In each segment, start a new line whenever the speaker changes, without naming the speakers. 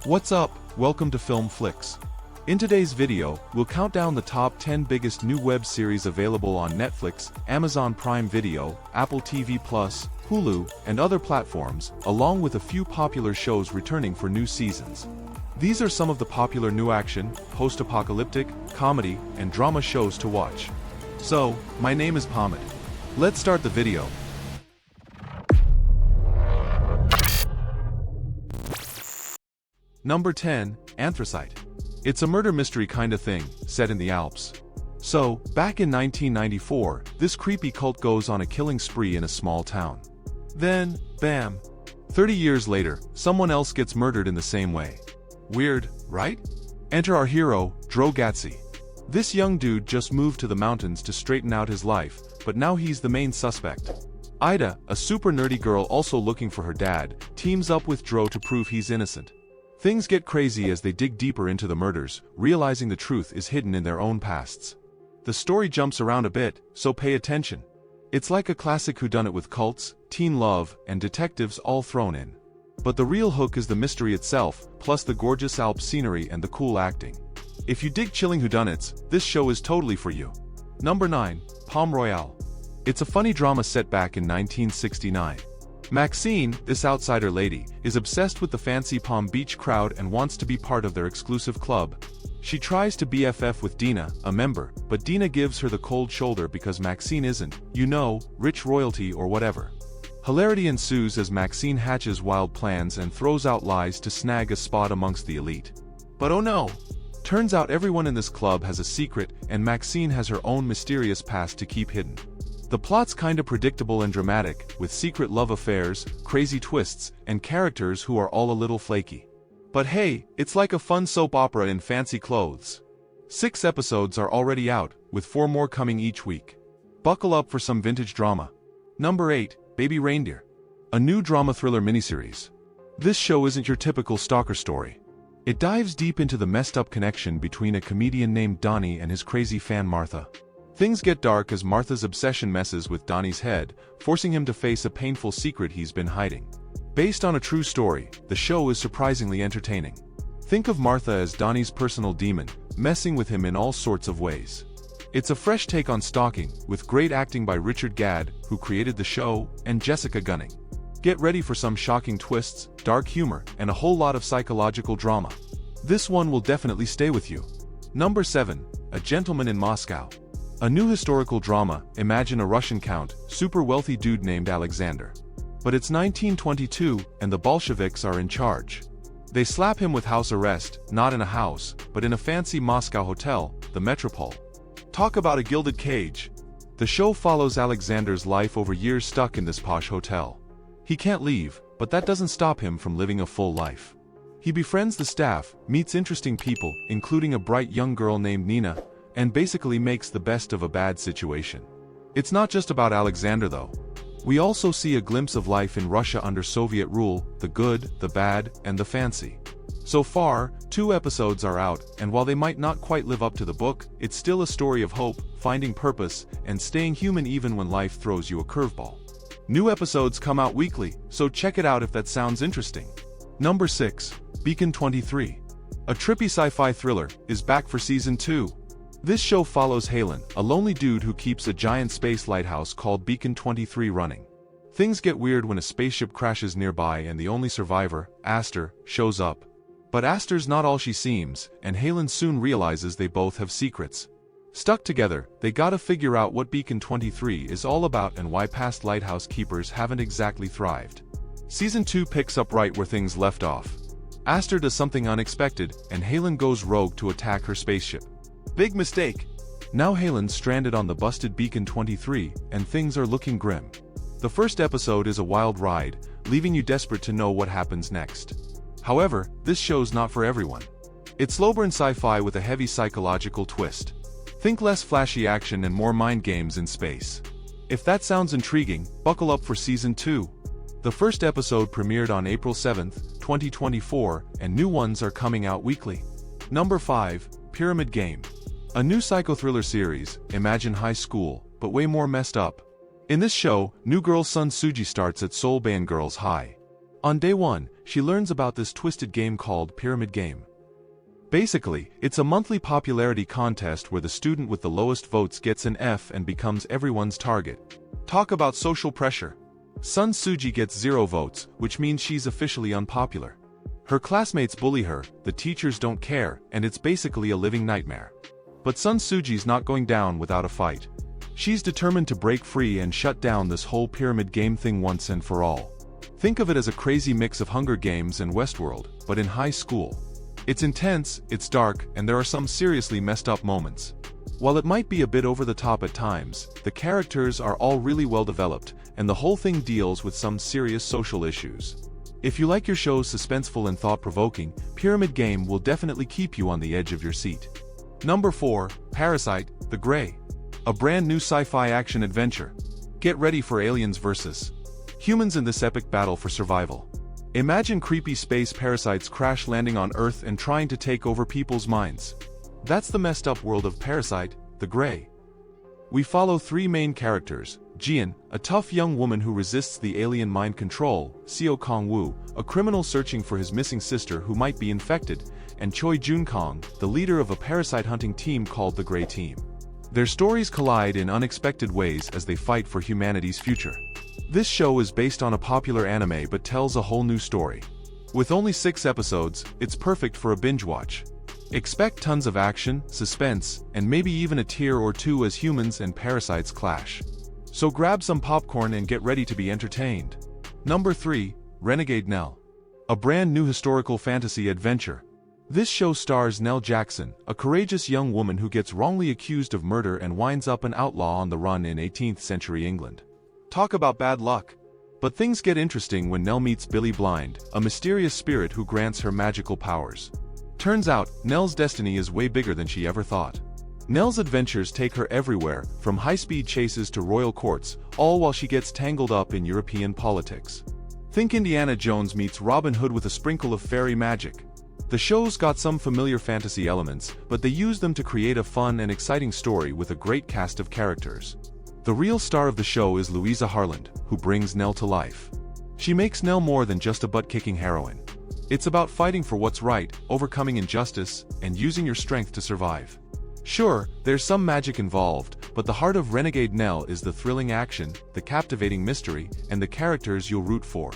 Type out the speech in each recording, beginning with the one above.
What's up? Welcome to Filmflix. In today's video, we'll count down the top 10 biggest new web series available on Netflix, Amazon Prime Video, Apple TV+, Hulu, and other platforms, along with a few popular shows returning for new seasons. These are some of the popular new action, post-apocalyptic, comedy, and drama shows to watch. So, my name is Hamid. Let's start the video. Number 10, Anthracite. It's a murder mystery kinda thing, set in the Alps. So, back in 1994, this creepy cult goes on a killing spree in a small town. Then, bam! 30 years later, someone else gets murdered in the same way. Weird, right? Enter our hero, Drogatzy. This young dude just moved to the mountains to straighten out his life, but now he's the main suspect. Ida, a super nerdy girl also looking for her dad, teams up with Dro to prove he's innocent. Things get crazy as they dig deeper into the murders, realizing the truth is hidden in their own pasts. The story jumps around a bit, so pay attention. It's like a classic whodunit with cults, teen love, and detectives all thrown in. But the real hook is the mystery itself, plus the gorgeous Alp scenery and the cool acting. If you dig chilling whodunits, this show is totally for you. Number 9, Royale. It's a funny drama set back in 1969. Maxine, this outsider lady, is obsessed with the fancy Palm Beach crowd and wants to be part of their exclusive club. She tries to BFF with Dina, a member, but Dina gives her the cold shoulder because Maxine isn't, you know, rich royalty or whatever. Hilarity ensues as Maxine hatches wild plans and throws out lies to snag a spot amongst the elite. But oh no! Turns out everyone in this club has a secret, and Maxine has her own mysterious past to keep hidden. The plot's kinda predictable and dramatic, with secret love affairs, crazy twists, and characters who are all a little flaky. But hey, it's like a fun soap opera in fancy clothes. 6 episodes are already out, with 4 more coming each week. Buckle up for some vintage drama. Number 8, Baby Reindeer. A new drama thriller miniseries. This show isn't your typical stalker story. It dives deep into the messed up connection between a comedian named Donnie and his crazy fan Martha. Things get dark as Martha's obsession messes with Donnie's head, forcing him to face a painful secret he's been hiding. Based on a true story, the show is surprisingly entertaining. Think of Martha as Donnie's personal demon, messing with him in all sorts of ways. It's a fresh take on stalking, with great acting by Richard Gadd, who created the show, and Jessica Gunning. Get ready for some shocking twists, dark humor, and a whole lot of psychological drama. This one will definitely stay with you. Number 7, A Gentleman in Moscow. A new historical drama, imagine a Russian count, super wealthy dude named Alexander. But it's 1922, and the Bolsheviks are in charge. They slap him with house arrest, not in a house, but in a fancy Moscow hotel, the Metropole. Talk about a gilded cage. The show follows Alexander's life over years stuck in this posh hotel. He can't leave, but that doesn't stop him from living a full life. He befriends the staff, meets interesting people, including a bright young girl named Nina, and basically makes the best of a bad situation. It's not just about Alexander though. We also see a glimpse of life in Russia under Soviet rule, the good, the bad, and the fancy. So far, 2 episodes are out, and while they might not quite live up to the book, it's still a story of hope, finding purpose, and staying human even when life throws you a curveball. New episodes come out weekly, so check it out if that sounds interesting. Number 6, Beacon 23. A trippy sci-fi thriller, is back for season 2. This show follows Halen, a lonely dude who keeps a giant space lighthouse called Beacon 23 running. Things get weird when a spaceship crashes nearby and the only survivor, Aster, shows up. But Aster's not all she seems, and Halen soon realizes they both have secrets. Stuck together, they gotta figure out what Beacon 23 is all about and why past lighthouse keepers haven't exactly thrived. Season 2 picks up right where things left off. Aster does something unexpected, and Halen goes rogue to attack her spaceship. Big mistake! Now Halen's stranded on the busted Beacon 23, and things are looking grim. The first episode is a wild ride, leaving you desperate to know what happens next. However, this show's not for everyone. It's slow-burn sci-fi with a heavy psychological twist. Think less flashy action and more mind games in space. If that sounds intriguing, buckle up for season 2. The first episode premiered on April 7, 2024, and new ones are coming out weekly. Number 5, Pyramid Game. A new psychothriller series, imagine high school, but way more messed up. In this show, new girl Sun Suji starts at Seoul Girls High. On day 1, she learns about this twisted game called Pyramid Game. Basically, it's a monthly popularity contest where the student with the lowest votes gets an F and becomes everyone's target. Talk about social pressure. Sun Suji gets 0 votes, which means she's officially unpopular. Her classmates bully her, the teachers don't care, and it's basically a living nightmare. But Sun Suji's not going down without a fight. She's determined to break free and shut down this whole pyramid game thing once and for all. Think of it as a crazy mix of Hunger Games and Westworld, but in high school. It's intense, it's dark, and there are some seriously messed up moments. While it might be a bit over the top at times, the characters are all really well developed, and the whole thing deals with some serious social issues. If you like your shows suspenseful and thought-provoking, Pyramid Game will definitely keep you on the edge of your seat. Number 4, Parasite The Gray. A brand new sci-fi action adventure. Get ready for aliens versus humans in this epic battle for survival. Imagine creepy space parasites crash landing on Earth and trying to take over people's minds. That's the messed up world of Parasite The Gray. We follow 3 main characters: Jian, a tough young woman who resists the alien mind control; Xiao Kongwu, a criminal searching for his missing sister who might be infected; and Choi Junkong, the leader of a parasite hunting team called the Gray Team. Their stories collide in unexpected ways as they fight for humanity's future. This show is based on a popular anime but tells a whole new story. With only 6 episodes, it's perfect for a binge watch. Expect tons of action, suspense, and maybe even a tear or two as humans and parasites clash. So grab some popcorn and get ready to be entertained. Number 3, Renegade Nell. A brand new historical fantasy adventure. This show stars Nell Jackson, a courageous young woman who gets wrongly accused of murder and winds up an outlaw on the run in 18th century England. Talk about bad luck. But things get interesting when Nell meets Billy Blind, a mysterious spirit who grants her magical powers. Turns out, Nell's destiny is way bigger than she ever thought. Nell's adventures take her everywhere, from high-speed chases to royal courts, all while she gets tangled up in European politics. Think Indiana Jones meets Robin Hood with a sprinkle of fairy magic. The show's got some familiar fantasy elements, but they use them to create a fun and exciting story with a great cast of characters. The real star of the show is Louisa Harland, who brings Nell to life. She makes Nell more than just a butt-kicking heroine. It's about fighting for what's right, overcoming injustice, and using your strength to survive. Sure, there's some magic involved, but the heart of Renegade Nell is the thrilling action, the captivating mystery, and the characters you'll root for.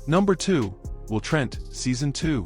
Number 2, Trent, Season 2.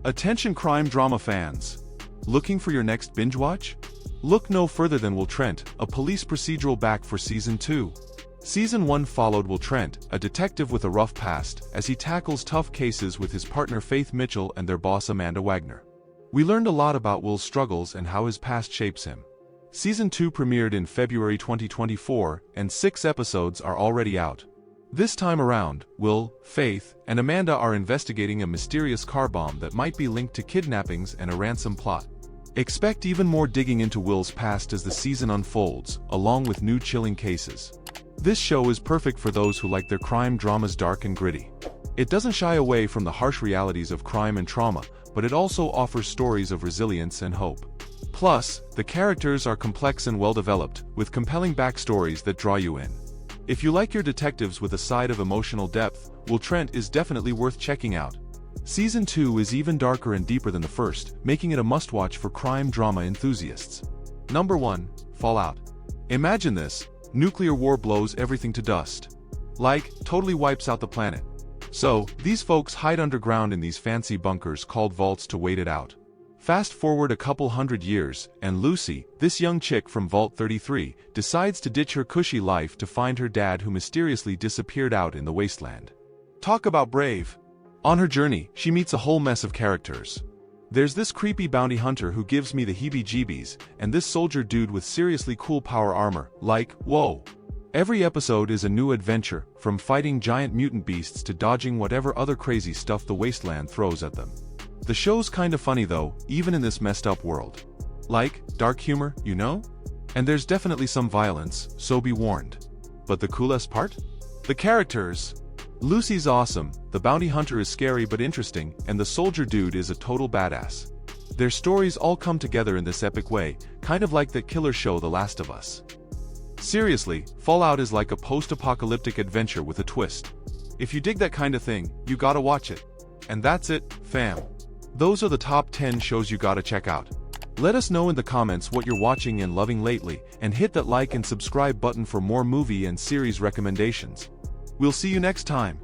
Attention crime drama fans. Looking for your next binge watch? Look no further than Trent, a police procedural back for Season 2. Season 1 followed Trent, a detective with a rough past, as he tackles tough cases with his partner Faith Mitchell and their boss Amanda Wagner. We learned a lot about Will's struggles and how his past shapes him. Season 2 premiered in February 2024, and 6 episodes are already out. This time around, Will, Faith, and Amanda are investigating a mysterious car bomb that might be linked to kidnappings and a ransom plot. Expect even more digging into Will's past as the season unfolds, along with new chilling cases. This show is perfect for those who like their crime dramas dark and gritty. It doesn't shy away from the harsh realities of crime and trauma, but it also offers stories of resilience and hope. Plus, the characters are complex and well-developed, with compelling backstories that draw you in. If you like your detectives with a side of emotional depth, Trent is definitely worth checking out. Season 2 is even darker and deeper than the first, making it a must-watch for crime drama enthusiasts. Number 1, Fallout. Imagine this: nuclear war blows everything to dust. Like, totally wipes out the planet. So, these folks hide underground in these fancy bunkers called vaults to wait it out. Fast forward a couple hundred years, and Lucy, this young chick from Vault 33, decides to ditch her cushy life to find her dad who mysteriously disappeared out in the wasteland. Talk about brave! On her journey, she meets a whole mess of characters. There's this creepy bounty hunter who gives me the heebie-jeebies, and this soldier dude with seriously cool power armor, like, whoa! Every episode is a new adventure, from fighting giant mutant beasts to dodging whatever other crazy stuff the wasteland throws at them. The show's kinda funny though, even in this messed up world. Like, dark humor, you know? And there's definitely some violence, so be warned. But the coolest part? The characters! Lucy's awesome, the bounty hunter is scary but interesting, and the soldier dude is a total badass. Their stories all come together in this epic way, kind of like that killer show The Last of Us. Seriously, Fallout is like a post-apocalyptic adventure with a twist. If you dig that kind of thing, you gotta watch it. And that's it, fam. Those are the top 10 shows you gotta check out. Let us know in the comments what you're watching and loving lately, and hit that like and subscribe button for more movie and series recommendations. We'll see you next time.